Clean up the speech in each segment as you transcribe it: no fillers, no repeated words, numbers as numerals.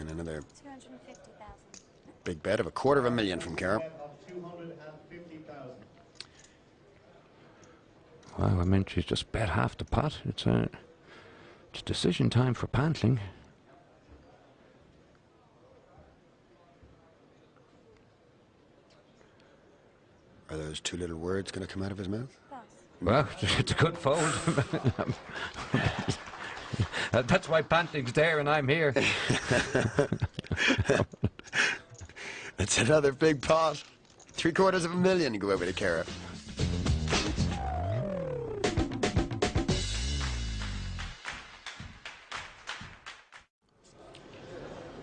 And another 250,000. big bet of $250,000 from Cara. Wow, I mean, she's just bet half the pot. It's decision time for Pantling. Are those two little words going to come out of his mouth? Well, it's a good fold. That's why Pantling's there and I'm here. It's another big pot. $750,000 to go over to Cara.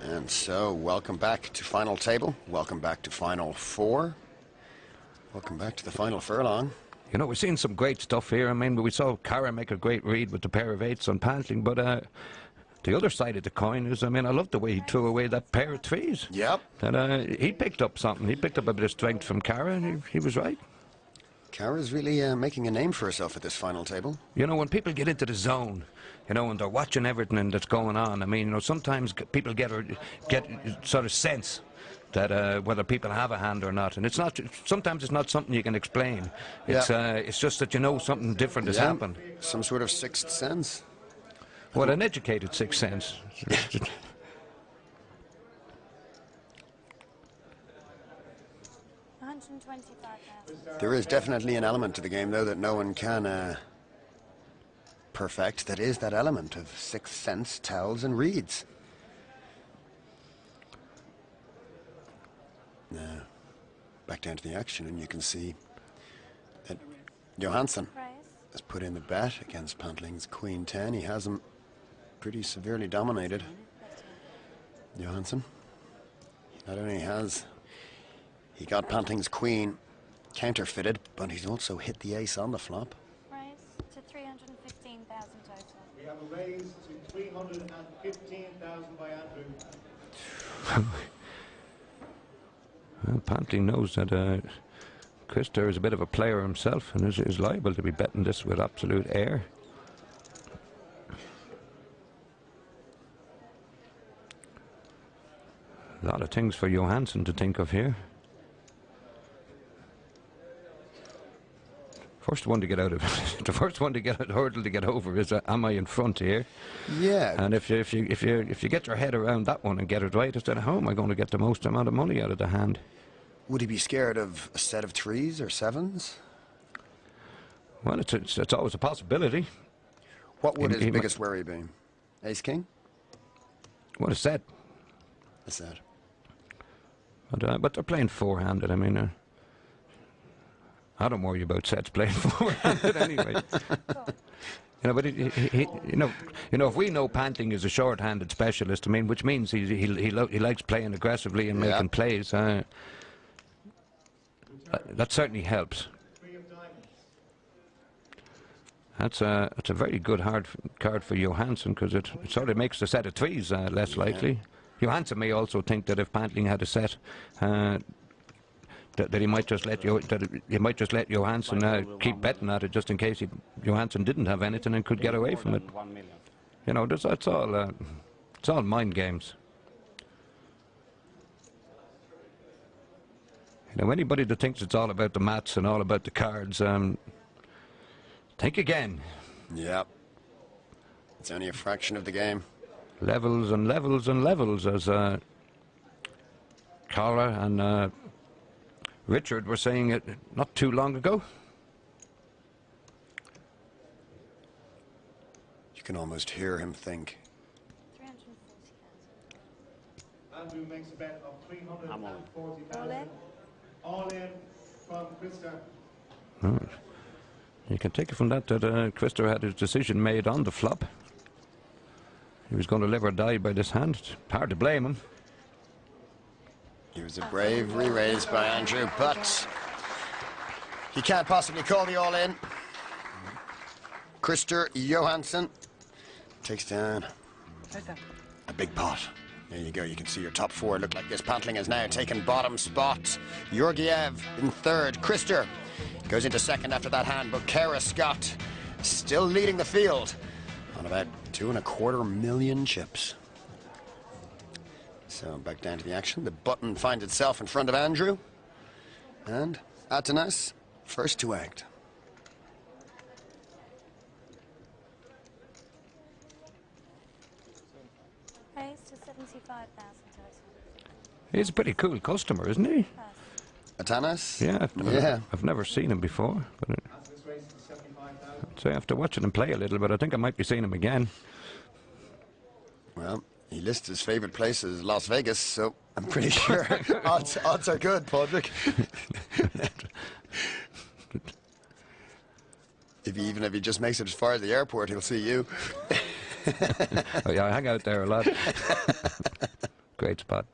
And so, welcome back to final table. Welcome back to final four. Welcome back to the final furlong. You know, we've seen some great stuff here. I mean, we saw Cara make a great read with the pair of eights on Pantling, but the other side of the coin is, I mean, I love the way he threw away that pair of threes. Yep. And he picked up something. He picked up a bit of strength from Cara, and he was right. Cara's really making a name for herself at this final table. You know, when people get into the zone, you know, and they're watching everything that's going on, I mean, you know, sometimes people get sort of sense that whether people have a hand or not, and it's not. Sometimes it's not something you can explain. It's just that you know something different has happened. Some sort of sixth sense. Well, an educated sixth sense. There is definitely an element to the game, though, that no one can perfect. That is that element of sixth sense, tells and reads. Now, back down to the action, and you can see that Johansson has put in the bet against Pantling's Queen 10. He has him pretty severely dominated. Johansson, not only has he got Pantling's Queen counterfeited, but he's also hit the ace on the flop. Raise to 315,000 total. We have a raise to 315,000 by Andrew. Well, Pantling knows that Christer is a bit of a player himself and is liable to be betting this with absolute air. A lot of things for Johansson to think of here. First one to get out of the first one to get a hurdle to get over is am I in front here? Yeah. And if you get your head around that one and get it right, it's then how am I going to get the most amount of money out of the hand? Would he be scared of a set of threes or sevens? Well, it's always a possibility. What would his biggest worry be? Ace king? What a set. A set. But they're playing four-handed. I mean, I don't worry about sets playing four-handed anyway. You know, but you know, if we know Pantling is a short-handed specialist, I mean, which means he likes playing aggressively and making plays. That certainly helps. That's a very good hard card for Johansson, because it sort of makes the set of threes less likely. Johansson may also think that if Pantling had a set, that he might just let Johansson keep betting at it just in case Johansson didn't have anything and could get away from it. You know, it's all mind games. You know, anybody that thinks it's all about the maths and all about the cards, think again. Yep. It's only a fraction of the game. Levels and levels and levels, as Carla and Richard were saying it not too long ago. You can almost hear him think. 340,000. Andrew makes a bet of 340,000. All in from Christer. Right. You can take it from that Christer had his decision made on the flop. He was going to live or die by this hand. It's hard to blame him. He was a brave re-raise by Andrew, but he can't possibly call the all-in. Christer Johansson takes down a big pot. There you go, you can see your top four look like this. Pantling has now taken bottom spot. Georgiev in third. Christer goes into second after that hand, but Cara Scott still leading the field on about 2.25 million chips. So back down to the action. The button finds itself in front of Andrew. And Atanas, first to act. Raise to 75,000 total. He's a pretty cool customer, isn't he? Pass. Atanas? Yeah, Yeah. I've never seen him before. But Anthony's raised to 75,000. I'd say after watching him play a little bit, I think I might be seeing him again. Well, he lists his favorite place as Las Vegas, so I'm pretty sure odds are good, Padraig. Even if he just makes it as far as the airport, he'll see you. Oh, yeah, I hang out there a lot. Great spot.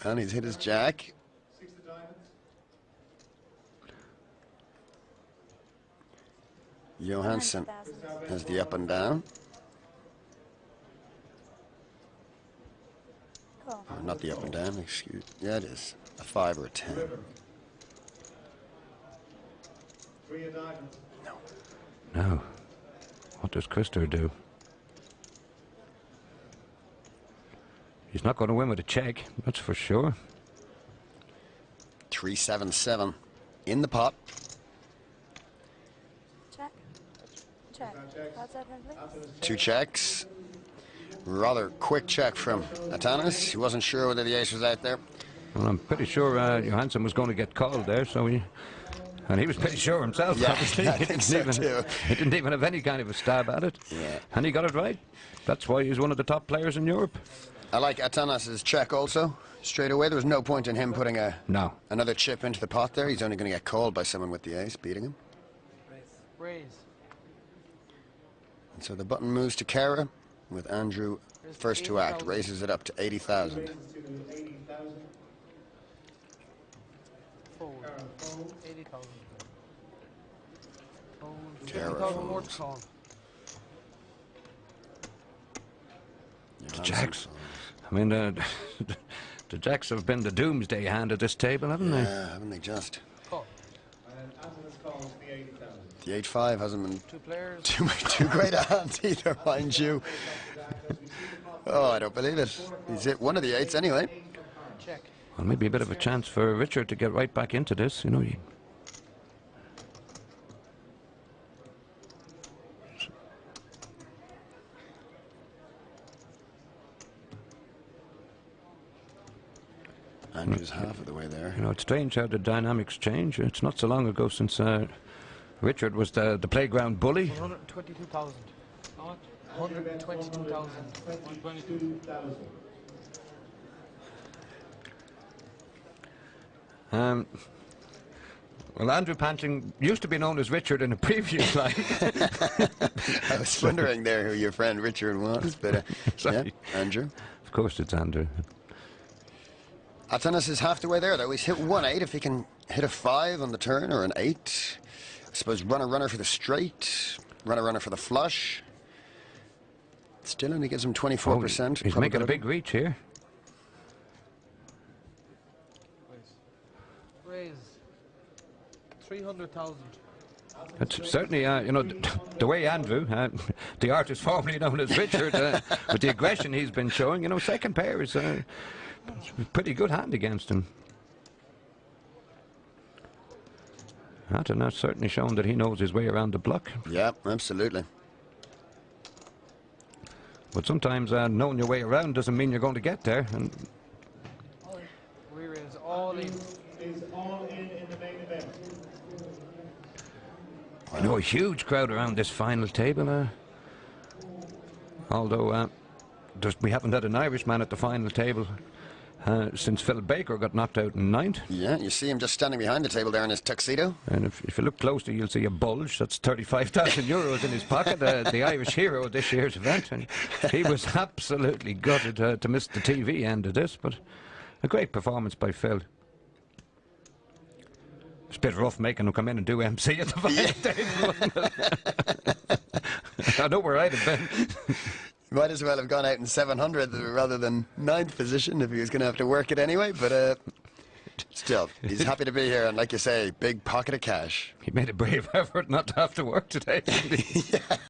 Well, he's hit his jack. 6 of diamonds. Johansson 90,000. has the up and down. Cool. Or not the up and down, excuse. Yeah, it is. A 5 or a 10. 3 of diamonds. No. What does Krister do? He's not going to win with a check, that's for sure. 377 in the pot. Check. Check. What's that, please? Anthony's 2 checks. Rather quick check from Atanas. He wasn't sure whether the ace was out there. Well, I'm pretty sure Johansson was going to get called there, so and he was pretty sure himself, Yeah, obviously. I think so too. He didn't even have any kind of a stab at it. Yeah. And he got it right. That's why he's one of the top players in Europe. I like Atanas' check also. Straight away, there was no point in him putting No. another chip into the pot there. He's only going to get called by someone with the ace, beating him. Raise. And so the button moves to Kara, with Andrew first to act. 80,000. Raises it up to 80,000. raises to 80,000. Fold. Fold. 80,000. Fold. Terror 50,000 more to folds. call. Johansson Jacks. folds. I mean, the Jacks have been the doomsday hand at this table, haven't they? Yeah, haven't they just? Call. And Anthony's calls the 80,000. The 8-5 hasn't been 2 players. too great a hand either, mind you. Oh, I don't believe it. He's hit one of the 8s anyway. Check. Well, maybe a bit of a chance for Richard to get right back into this, you know. Andrew's half of the way there. You know, it's strange how the dynamics change. It's not so long ago since Richard was the playground bully. 122,000. 122,000. 22,000. Well, Andrew Pantling used to be known as Richard in a previous life. I was wondering there who your friend Richard was, but yeah, Sorry. Andrew. Of course it's Andrew. Atanas is half the way there, though. He's hit 1-8. If he can hit a 5 on the turn or an 8, I suppose runner for the straight, runner for the flush. Still only gives him 24%. He's making a probability. big reach here. Raise. 300,000. It's certainly, you know, the way Andrew, the artist formerly known as Richard, with the aggression he's been showing, you know, second pair is a pretty good hand against him. And that's certainly shown that he knows his way around the block. Yeah, absolutely. But sometimes knowing your way around doesn't mean you're going to get there. And We raise all in. Is all in the main event. you know, a huge crowd around this final table. Although we haven't had an Irishman at the final table since Phil Baker got knocked out in ninth. Yeah, you see him just standing behind the table there in his tuxedo. And if you look closely, you'll see a bulge. That's 35,000 euros in his pocket, the Irish hero of this year's event. And he was absolutely gutted to miss the TV end of this, but a great performance by Phil. It's a bit rough making him come in and do MC at the final table. I know where I'd have been. Might as well have gone out in 700 rather than 9th position if he was going to have to work it anyway, but still, he's happy to be here, and like you say, big pocket of cash. He made a brave effort not to have to work today. Didn't he? Yeah.